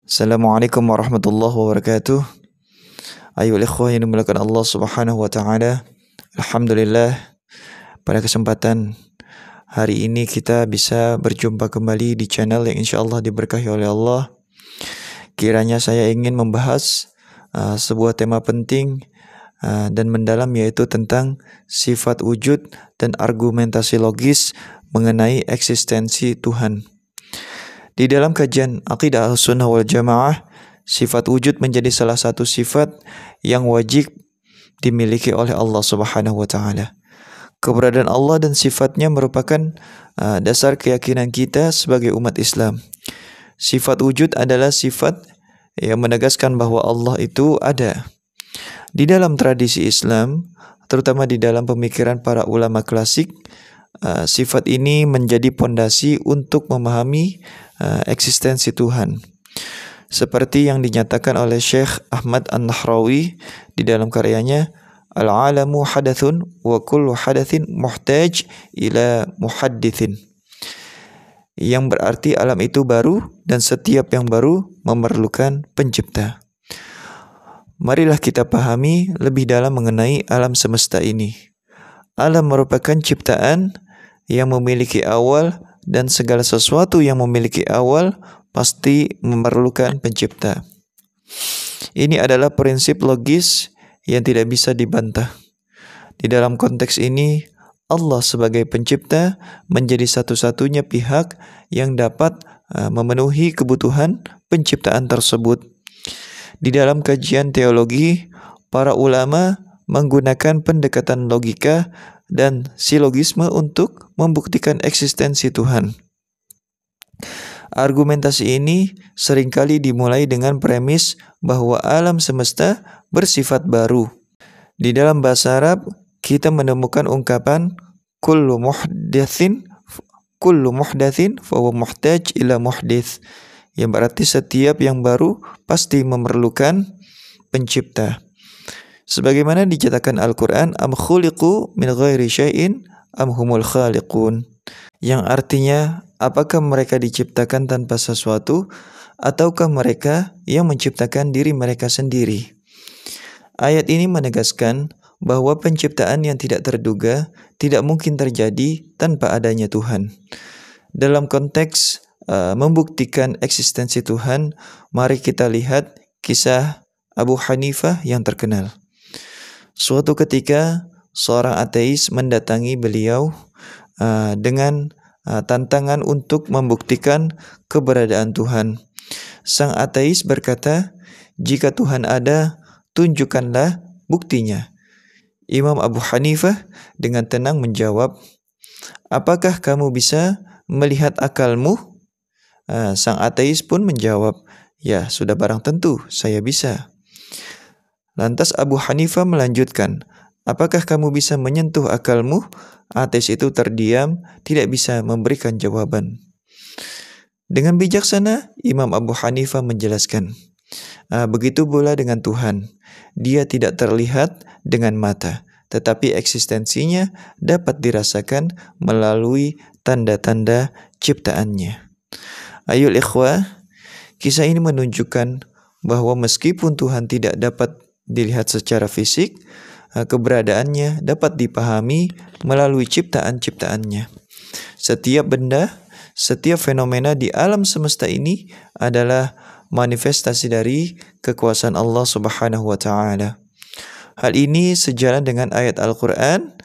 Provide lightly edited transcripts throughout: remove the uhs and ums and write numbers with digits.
Assalamualaikum warahmatullahi wabarakatuh. Ayo ikhwah yang dimuliakan Allah Subhanahu wa taala. Alhamdulillah, pada kesempatan hari ini kita bisa berjumpa kembali di channel yang insyaallah diberkahi oleh Allah. Kiranya saya ingin membahas sebuah tema penting dan mendalam, yaitu tentang sifat wujud dan argumentasi logis mengenai eksistensi Tuhan. Di dalam kajian Aqidah Ahlussunnah wal Jamaah, sifat wujud menjadi salah satu sifat yang wajib dimiliki oleh Allah Subhanahu wa taala. Keberadaan Allah dan sifatnya merupakan dasar keyakinan kita sebagai umat Islam. Sifat wujud adalah sifat yang menegaskan bahwa Allah itu ada. Di dalam tradisi Islam, terutama di dalam pemikiran para ulama klasik, sifat ini menjadi pondasi untuk memahami eksistensi Tuhan. Seperti yang dinyatakan oleh Syekh Ahmad An-Nahrawi di dalam karyanya Al-alamu hadathun wa kullu hadathin muhtaj ila muhaddithin, yang berarti alam itu baru dan setiap yang baru memerlukan pencipta. Marilah kita pahami lebih dalam mengenai alam semesta ini. Alam merupakan ciptaan yang memiliki awal, dan segala sesuatu yang memiliki awal pasti memerlukan pencipta. Ini adalah prinsip logis yang tidak bisa dibantah. Di dalam konteks ini, Allah sebagai pencipta menjadi satu-satunya pihak yang dapat memenuhi kebutuhan penciptaan tersebut. Di dalam kajian teologi, para ulama menggunakan pendekatan logika dan silogisme untuk membuktikan eksistensi Tuhan. Argumentasi ini seringkali dimulai dengan premis bahwa alam semesta bersifat baru. Di dalam bahasa Arab, kita menemukan ungkapan kullu muhdatsin fa huwa muhtaj ila muhdits, yang berarti setiap yang baru pasti memerlukan pencipta. Sebagaimana dicatatkan Al-Quran, am khuliqu min ghairi syai'in am humul khaliqun, yang artinya apakah mereka diciptakan tanpa sesuatu ataukah mereka yang menciptakan diri mereka sendiri. Ayat ini menegaskan bahwa penciptaan yang tidak terduga tidak mungkin terjadi tanpa adanya Tuhan. Dalam konteks membuktikan eksistensi Tuhan, mari kita lihat kisah Abu Hanifah yang terkenal. Suatu ketika seorang ateis mendatangi beliau dengan tantangan untuk membuktikan keberadaan Tuhan. Sang ateis berkata, "Jika Tuhan ada, tunjukkanlah buktinya." Imam Abu Hanifah dengan tenang menjawab, "Apakah kamu bisa melihat akalmu?" Sang ateis pun menjawab, "Ya, sudah barang tentu, saya bisa." Lantas Abu Hanifah melanjutkan, "Apakah kamu bisa menyentuh akalmu?" Ateis itu terdiam, tidak bisa memberikan jawaban. Dengan bijaksana, Imam Abu Hanifah menjelaskan, begitu pula dengan Tuhan. Dia tidak terlihat dengan mata, tetapi eksistensinya dapat dirasakan melalui tanda-tanda ciptaannya. Ayo ikhwah, kisah ini menunjukkan bahwa meskipun Tuhan tidak dapat dilihat secara fisik, keberadaannya dapat dipahami melalui ciptaan-ciptaannya. Setiap benda, setiap fenomena di alam semesta ini adalah manifestasi dari kekuasaan Allah Subhanahu wa taala. Hal ini sejalan dengan ayat Al-Qur'an,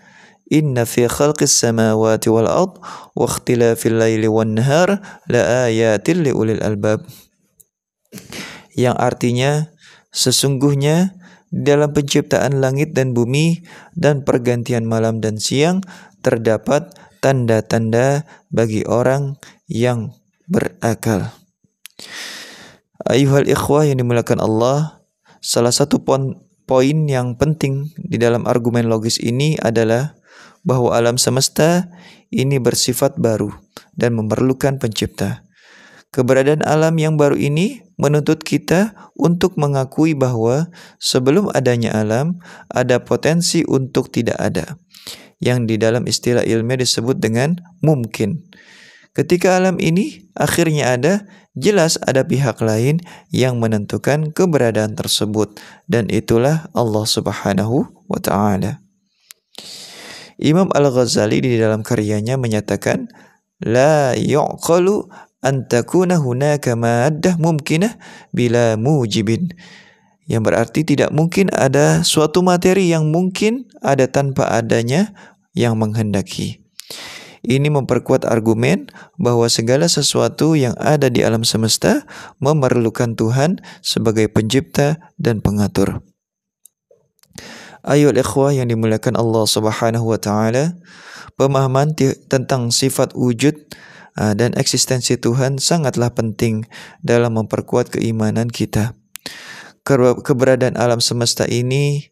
"Inna fi khalqis samawati wal ard wa ikhtilafil laili wan nahar la ayatin liulil albab." Yang artinya, sesungguhnya dalam penciptaan langit dan bumi dan pergantian malam dan siang terdapat tanda-tanda bagi orang yang berakal. Ayuhal ikhwah yang dimuliakan Allah, salah satu poin yang penting di dalam argumen logis ini adalah bahwa alam semesta ini bersifat baru dan memerlukan pencipta. Keberadaan alam yang baru ini menuntut kita untuk mengakui bahwa sebelum adanya alam, ada potensi untuk tidak ada, yang di dalam istilah ilmiah disebut dengan mungkin. Ketika alam ini akhirnya ada, jelas ada pihak lain yang menentukan keberadaan tersebut, dan itulah Allah Subhanahu wa Ta'ala. Imam Al-Ghazali di dalam karyanya menyatakan, la yu'qalu an takuna hunaka maddah mumkinah bila mujibin. Yang berarti tidak mungkin ada suatu materi yang mungkin ada tanpa adanya yang menghendaki. Ini memperkuat argumen bahwa segala sesuatu yang ada di alam semesta memerlukan Tuhan sebagai pencipta dan pengatur. Ayo ikhwah yang dimuliakan Allah Subhanahu wa Ta'ala, pemahaman tentang sifat wujud dan eksistensi Tuhan sangatlah penting dalam memperkuat keimanan kita. Keberadaan alam semesta ini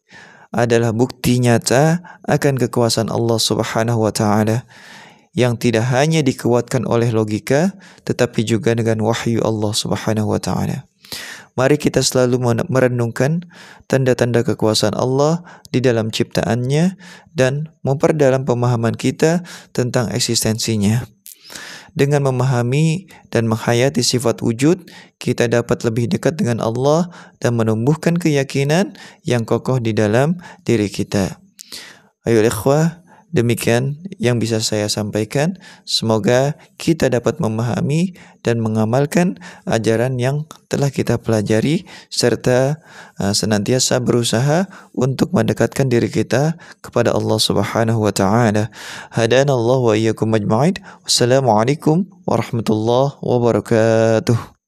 adalah bukti nyata akan kekuasaan Allah Subhanahu wa Ta'ala yang tidak hanya dikuatkan oleh logika tetapi juga dengan wahyu Allah Subhanahu wa Ta'ala. Mari kita selalu merenungkan tanda-tanda kekuasaan Allah di dalam ciptaannya dan memperdalam pemahaman kita tentang eksistensinya. Dengan memahami dan menghayati sifat wujud, kita dapat lebih dekat dengan Allah dan menumbuhkan keyakinan yang kokoh di dalam diri kita. Ayo ikhwah, demikian yang bisa saya sampaikan. Semoga kita dapat memahami dan mengamalkan ajaran yang telah kita pelajari serta senantiasa berusaha untuk mendekatkan diri kita kepada Allah Subhanahu wa Ta'ala. Hadanallahu wa iyyakum ajma'in. Wassalamualaikum warahmatullahi wabarakatuh.